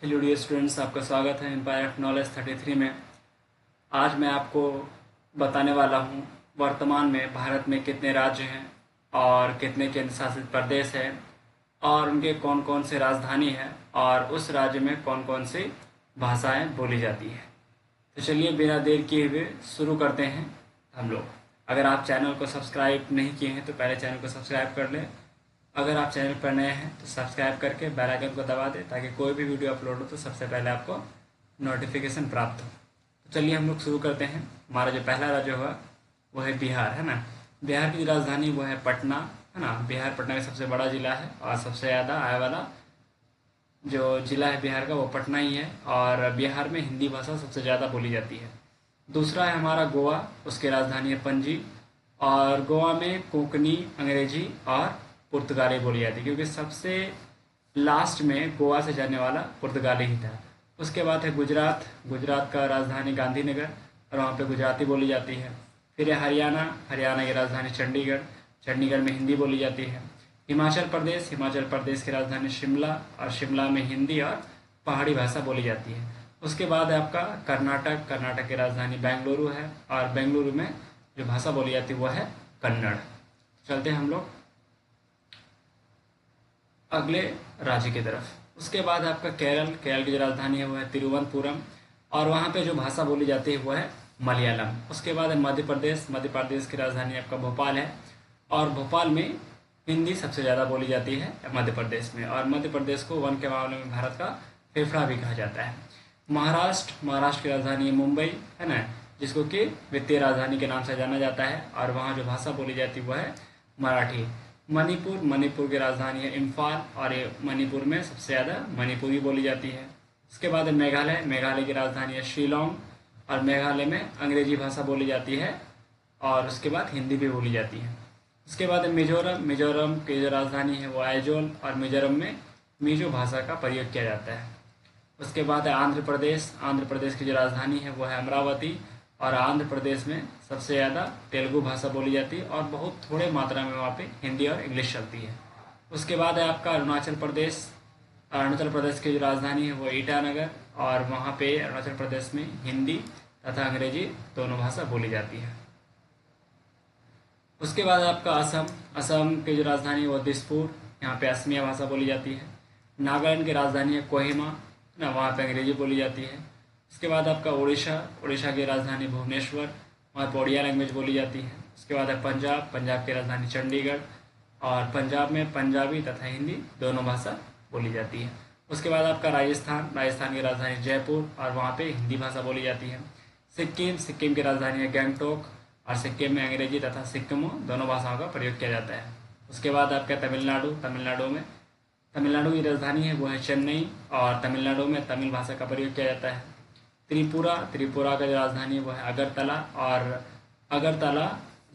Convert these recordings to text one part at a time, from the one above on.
Hello dear students, आपका स्वागत है एम्पायर ऑफ नॉलेज 33 में। आज मैं आपको बताने वाला हूँ वर्तमान में भारत में कितने राज्य हैं और कितने केंद्र शासित प्रदेश हैं और उनके कौन कौन से राजधानी हैं और उस राज्य में कौन कौन सी भाषाएं बोली जाती हैं। तो चलिए बिना देर किए हुए शुरू करते हैं हम लोग। अगर आप चैनल को सब्सक्राइब नहीं किए हैं तो पहले चैनल को सब्सक्राइब कर लें। अगर आप चैनल पर नए हैं तो सब्सक्राइब करके बेल आइकन को दबा दें ताकि कोई भी वीडियो अपलोड हो तो सबसे पहले आपको नोटिफिकेशन प्राप्त हो। तो चलिए हम लोग शुरू करते हैं। हमारा जो पहला राज्य होगा वो है बिहार, है ना। बिहार की राजधानी वो है पटना, है ना। बिहार पटना का सबसे बड़ा जिला है और सबसे ज़्यादा आय वाला जो जिला है बिहार का वो पटना ही है और बिहार में हिंदी भाषा सबसे ज़्यादा बोली जाती है। दूसरा है हमारा गोवा, उसकी राजधानी है पणजी और गोवा में कोंकणी, अंग्रेजी और पुर्तगाली बोली जाती है क्योंकि सबसे लास्ट में गोवा से जाने वाला पुर्तगाली ही था। उसके बाद है गुजरात, गुजरात का राजधानी गांधीनगर और वहाँ पे गुजराती बोली जाती है। फिर है हरियाणा, हरियाणा की राजधानी चंडीगढ़, चंडीगढ़ में हिंदी बोली जाती है। हिमाचल प्रदेश, हिमाचल प्रदेश की राजधानी शिमला और शिमला में हिंदी और पहाड़ी भाषा बोली जाती है। उसके बाद है आपका कर्नाटक, कर्नाटक की राजधानी बेंगलुरु है और बेंगलुरु में जो भाषा बोली जाती है वो है कन्नड़। चलते हैं हम लोग अगले राज्य की तरफ। उसके बाद आपका केरल, केरल की जो राजधानी है वो है तिरुवनंतपुरम और वहाँ पे जो भाषा बोली जाती है वो है मलयालम। उसके बाद है मध्य प्रदेश, मध्य प्रदेश की राजधानी आपका भोपाल है और भोपाल में हिंदी सबसे ज़्यादा बोली जाती है मध्य प्रदेश में और मध्य प्रदेश को वन के मामले में भारत का फेफड़ा भी कहा जाता है। महाराष्ट्र, महाराष्ट्र की राजधानी है मुंबई, है ना, जिसको कि वित्तीय राजधानी के नाम से जाना जाता है और वहाँ जो भाषा बोली जाती है वो है मराठी। मणिपुर, मणिपुर की राजधानी है इम्फाल और ये मणिपुर में सबसे ज़्यादा मणिपुरी बोली जाती है। उसके बाद है मेघालय, मेघालय की राजधानी है शिलोंग और मेघालय में अंग्रेजी भाषा बोली जाती है और उसके बाद हिंदी भी बोली जाती है। उसके बाद है मिजोरम, मिजोरम की जो राजधानी है वो आइजोल और मिजोरम में मिजो भाषा का प्रयोग किया जाता है। उसके बाद है आंध्र प्रदेश, आंध्र प्रदेश की जो राजधानी है वो है अमरावती और आंध्र प्रदेश में सबसे ज़्यादा तेलुगु भाषा बोली जाती है और बहुत थोड़े मात्रा में वहाँ पे हिंदी और इंग्लिश चलती है। उसके बाद है आपका अरुणाचल प्रदेश, अरुणाचल प्रदेश की जो राजधानी है वो ईटानगर और वहाँ पे अरुणाचल प्रदेश में हिंदी तथा अंग्रेजी दोनों भाषा बोली जाती है। उसके बाद आपका असम, असम की जो राजधानी है वो दिसपुर, यहाँ पे असमिया भाषा बोली जाती है। नागालैंड की राजधानी है कोहिमा ना, वहाँ पे अंग्रेजी बोली जाती है। उसके बाद आपका उड़ीसा, उड़ीसा की राजधानी भुवनेश्वर, वहाँ पर उड़िया लैंग्वेज बोली जाती है। उसके बाद है पंजाब, पंजाब की राजधानी चंडीगढ़ और पंजाब में पंजाबी तथा हिंदी दोनों भाषा बोली जाती है। उसके बाद आपका राजस्थान, राजस्थान की राजधानी जयपुर और वहाँ पे हिंदी भाषा बोली जाती है। सिक्किम, सिक्किम की राजधानी है गंगटोक और सिक्किम में अंग्रेजी तथा सिक्किमो दोनों भाषाओं का प्रयोग किया जाता है। उसके बाद आपका तमिलनाडु, तमिलनाडु में तमिलनाडु की राजधानी है वो है चेन्नई और तमिलनाडु में तमिल भाषा का प्रयोग किया जाता है। त्रिपुरा, त्रिपुरा का जो राजधानी है वो है अगरतला और अगरतला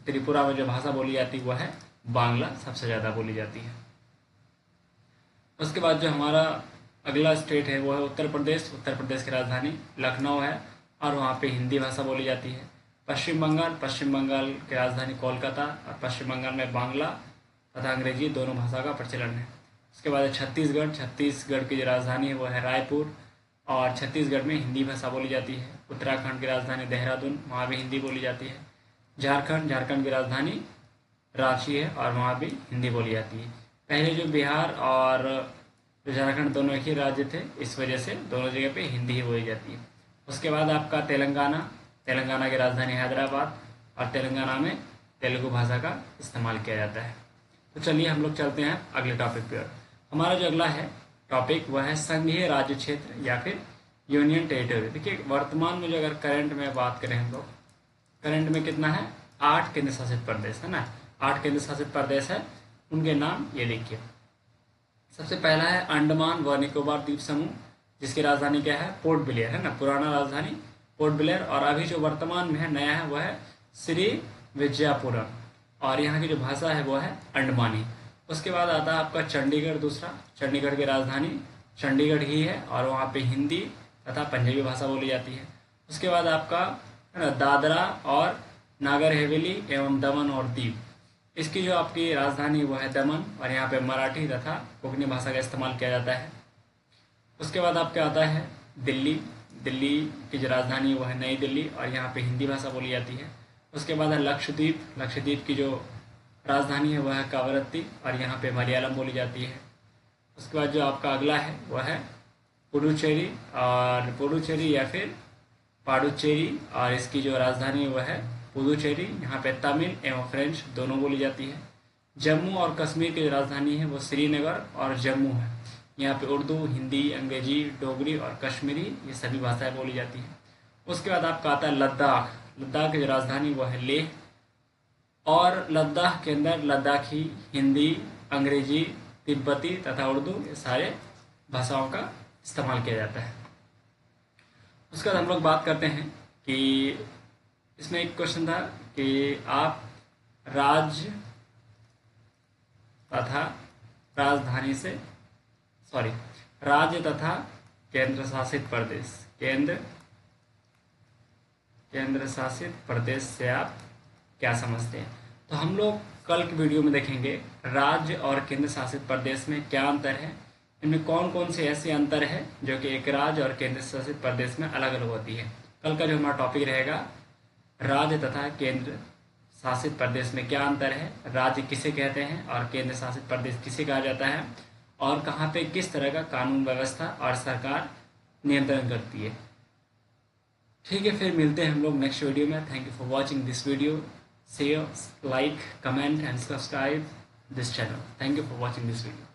त्रिपुरा में जो भाषा बोली जाती है वो है बांग्ला सबसे ज़्यादा बोली जाती है। उसके बाद जो हमारा अगला स्टेट है वो है उत्तर प्रदेश, उत्तर प्रदेश की राजधानी लखनऊ है और वहाँ पे हिंदी भाषा बोली जाती है। पश्चिम बंगाल, पश्चिम बंगाल की राजधानी कोलकाता और पश्चिम बंगाल में बांग्ला तथा अंग्रेजी दोनों भाषा का प्रचलन है। उसके बाद छत्तीसगढ़, छत्तीसगढ़ की जो राजधानी है वो है रायपुर और छत्तीसगढ़ में हिंदी भाषा बोली जाती है। उत्तराखंड की राजधानी देहरादून, वहाँ भी हिंदी बोली जाती है। झारखंड, झारखंड की राजधानी रांची है और वहाँ भी हिंदी बोली जाती है। पहले जो बिहार और जो झारखंड दोनों एक ही राज्य थे, इस वजह से दोनों जगह पे हिंदी ही बोली जाती है। उसके बाद आपका तेलंगाना, तेलंगाना की राजधानी हैदराबाद और तेलंगाना में तेलुगु भाषा का इस्तेमाल किया जाता है। तो चलिए हम लोग चलते हैं अगले टॉपिक पर। हमारा जो अगला है टॉपिक वह है संघीय राज्य क्षेत्र या फिर यूनियन टेरिटरी। देखिए वर्तमान में जो अगर करंट में बात करें हम लोग, करंट में कितना है 8 केंद्र शासित प्रदेश, है ना। 8 केंद्र शासित प्रदेश है, उनके नाम ये देखिए। सबसे पहला है अंडमान व निकोबार द्वीप समूह, जिसकी राजधानी क्या है पोर्ट ब्लेयर, है ना। पुराना राजधानी पोर्ट ब्लेयर और अभी जो वर्तमान में है नया है वह है श्री विजयपुरम और यहाँ की जो भाषा है वो है अंडमानी। उसके बाद आता है आपका चंडीगढ़, दूसरा चंडीगढ़ की राजधानी चंडीगढ़ ही है और वहाँ पे हिंदी तथा पंजाबी भाषा बोली जाती है। उसके बाद आपका है ना दादरा और नागर हवेली एवं दमन और दीव, इसकी जो आपकी राजधानी वो है दमन और यहाँ पे मराठी तथा कोंकणी भाषा का इस्तेमाल किया जाता है। उसके बाद आपका आता है दिल्ली। दिल्ली की जो राजधानी है वो है नई दिल्ली और यहाँ पे हिंदी भाषा बोली जाती है। उसके बाद है लक्षद्वीप। लक्षद्वीप की जो राजधानी है वह है कावरत्ती और यहाँ पे मलयालम बोली जाती है। उसके बाद जो आपका अगला है वह है पुडुचेरी, और पुडुचेरी या फिर पाडुचेरी, और इसकी जो राजधानी है वह है पुदुचेरी। यहाँ पे तमिल एवं फ्रेंच दोनों बोली जाती है। जम्मू और कश्मीर की जो राजधानी है वो श्रीनगर और जम्मू है। यहाँ पे उर्दू, हिंदी, अंग्रेजी, डोगरी और कश्मीरी ये सभी भाषाएं बोली जाती हैं। उसके बाद आपका आता है लद्दाख। लद्दाख की जो राजधानी वो है लेह, और लद्दाख के अंदर लद्दाखी, हिंदी, अंग्रेजी, तिब्बती तथा उर्दू ये सारे भाषाओं का इस्तेमाल किया जाता है। उसके बाद हम लोग बात करते हैं कि इसमें एक क्वेश्चन था कि आप राज्य तथा राजधानी से राज्य तथा केंद्र शासित प्रदेश, केंद्र शासित प्रदेश से आप क्या समझते हैं। तो हम लोग कल के वीडियो में देखेंगे राज्य और केंद्र शासित प्रदेश में क्या अंतर है, इनमें कौन कौन से ऐसे अंतर है जो कि एक राज्य और केंद्र शासित प्रदेश में अलग अलग होती है। कल का जो हमारा टॉपिक रहेगा राज्य तथा केंद्र शासित प्रदेश में क्या अंतर है, राज्य किसे कहते हैं और केंद्र शासित प्रदेश किसे कहा जाता है, और कहाँ पे किस तरह का कानून व्यवस्था और सरकार नियंत्रण करती है। ठीक है, फिर मिलते हैं हम लोग नेक्स्ट वीडियो में। Thank you for watching this video. Share, like, comment and subscribe this channel. Thank you for watching this video.